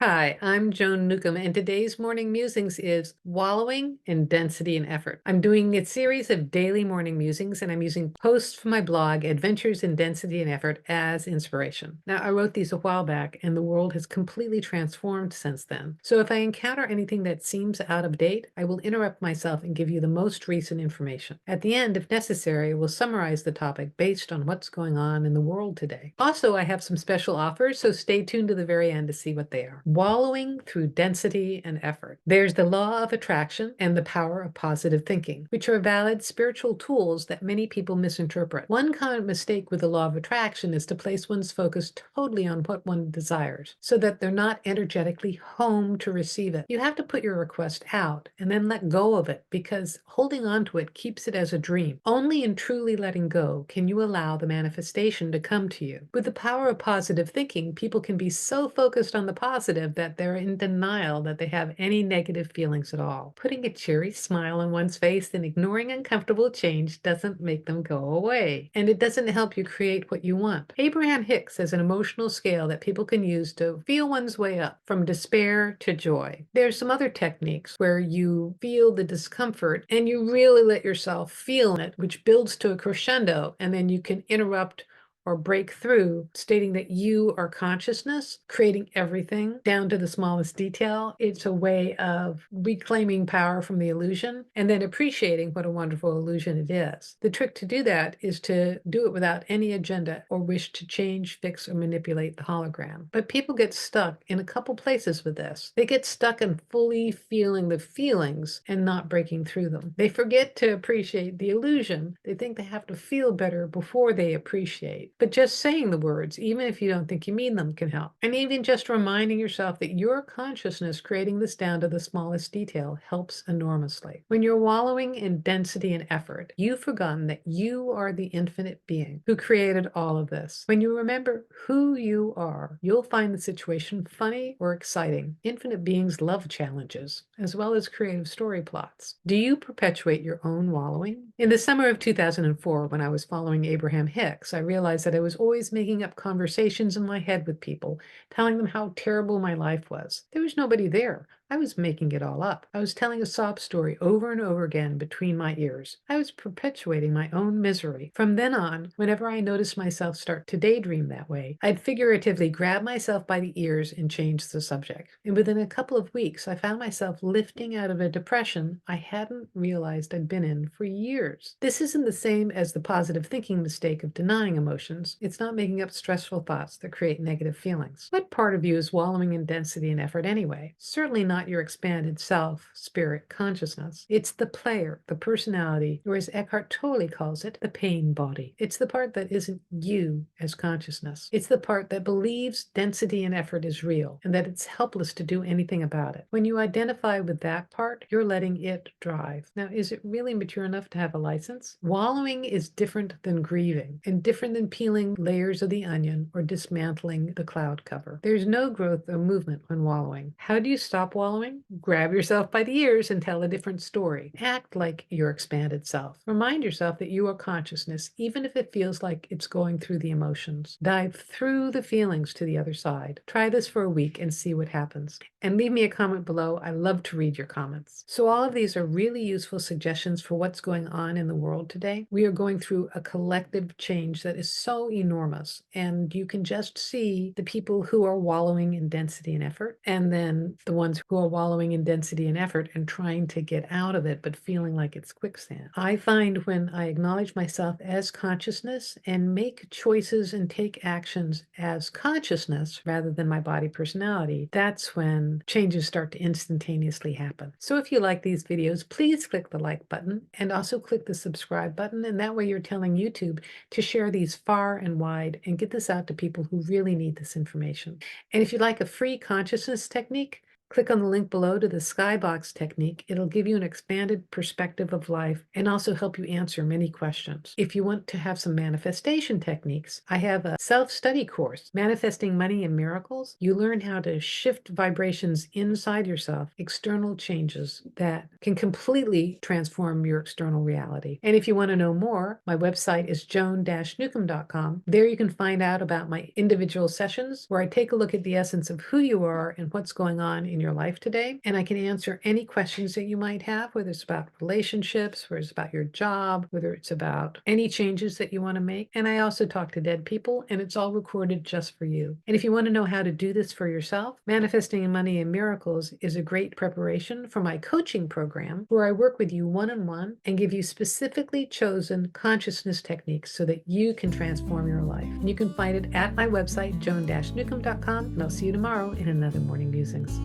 Hi, I'm Joan Newcomb, and today's morning musings is Wallowing in Density and Effort. I'm doing a series of daily morning musings, and I'm using posts from my blog, Adventures in Density and Effort, as inspiration. Now, I wrote these a while back, and the world has completely transformed since then. So if I encounter anything that seems out of date, I will interrupt myself and give you the most recent information. At the end, if necessary, we'll summarize the topic based on what's going on in the world today. Also, I have some special offers, so stay tuned to the very end to see what they are. Wallowing through density and effort. There's the law of attraction and the power of positive thinking, which are valid spiritual tools that many people misinterpret. One common mistake with the law of attraction is to place one's focus totally on what one desires, so that they're not energetically home to receive it. You have to put your request out and then let go of it, because holding on to it keeps it as a dream. Only in truly letting go can you allow the manifestation to come to you. With the power of positive thinking, people can be so focused on the positive that they're in denial that they have any negative feelings at all. Putting a cheery smile on one's face and ignoring uncomfortable change doesn't make them go away, and it doesn't help you create what you want. Abraham Hicks has an emotional scale that people can use to feel one's way up from despair to joy. There's some other techniques where you feel the discomfort and you really let yourself feel it, which builds to a crescendo, and then you can interrupt or break through, stating that you are consciousness, creating everything down to the smallest detail. It's a way of reclaiming power from the illusion and then appreciating what a wonderful illusion it is. The trick to do that is to do it without any agenda or wish to change, fix, or manipulate the hologram. But people get stuck in a couple places with this. They get stuck in fully feeling the feelings and not breaking through them. They forget to appreciate the illusion. They think they have to feel better before they appreciate. But just saying the words, even if you don't think you mean them, can help. And even just reminding yourself that your consciousness creating this down to the smallest detail helps enormously. When you're wallowing in density and effort, you've forgotten that you are the infinite being who created all of this. When you remember who you are, you'll find the situation funny or exciting. Infinite beings love challenges, as well as creative story plots. Do you perpetuate your own wallowing? In the summer of 2004, when I was following Abraham Hicks, I realized that I was always making up conversations in my head with people, telling them how terrible my life was. There was nobody there. I was making it all up. I was telling a sob story over and over again between my ears. I was perpetuating my own misery. From then on, whenever I noticed myself start to daydream that way, I'd figuratively grab myself by the ears and change the subject. And within a couple of weeks, I found myself lifting out of a depression I hadn't realized I'd been in for years. This isn't the same as the positive thinking mistake of denying emotions. It's not making up stressful thoughts that create negative feelings. What part of you is wallowing in density and effort anyway? Certainly not your expanded self, spirit, consciousness. It's the player, the personality, or as Eckhart Tolle calls it, the pain body. It's the part that isn't you as consciousness. It's the part that believes density and effort is real and that it's helpless to do anything about it. When you identify with that part, you're letting it drive. Now, is it really mature enough to have a license? Wallowing is different than grieving and different than peeling layers of the onion or dismantling the cloud cover. There's no growth or movement when wallowing. How do you stop wallowing? Grab yourself by the ears and tell a different story. Act like your expanded self. Remind yourself that you are consciousness, even if it feels like it's going through the emotions. Dive through the feelings to the other side. Try this for a week and see what happens. And leave me a comment below. I love to read your comments. So all of these are really useful suggestions for what's going on in the world today. We are going through a collective change that is so enormous, and you can just see the people who are wallowing in density and effort, and then the ones who are wallowing in density and effort and trying to get out of it, but feeling like it's quicksand. I find when I acknowledge myself as consciousness and make choices and take actions as consciousness rather than my body personality, that's when changes start to instantaneously happen. So if you like these videos, please click the like button and also click the subscribe button. And that way you're telling YouTube to share these far and wide and get this out to people who really need this information. And if you'd like a free consciousness technique, Click on the link below to the skybox technique. It'll give you an expanded perspective of life and also help you answer many questions. If you want to have some manifestation techniques, I have a self-study course, Manifesting Money and Miracles. You learn how to shift vibrations inside yourself, external changes that can completely transform your external reality. And if you want to know more, my website is joan-newcomb.com. There you can find out about my individual sessions where I take a look at the essence of who you are and what's going on in your life today. And I can answer any questions that you might have, whether it's about relationships, whether it's about your job, whether it's about any changes that you want to make. And I also talk to dead people, and it's all recorded just for you. And if you want to know how to do this for yourself, Manifesting Money and Miracles is a great preparation for my coaching program where I work with you one-on-one and give you specifically chosen consciousness techniques so that you can transform your life. And you can find it at my website, joan-newcomb.com, and I'll see you tomorrow in another Morning Musings.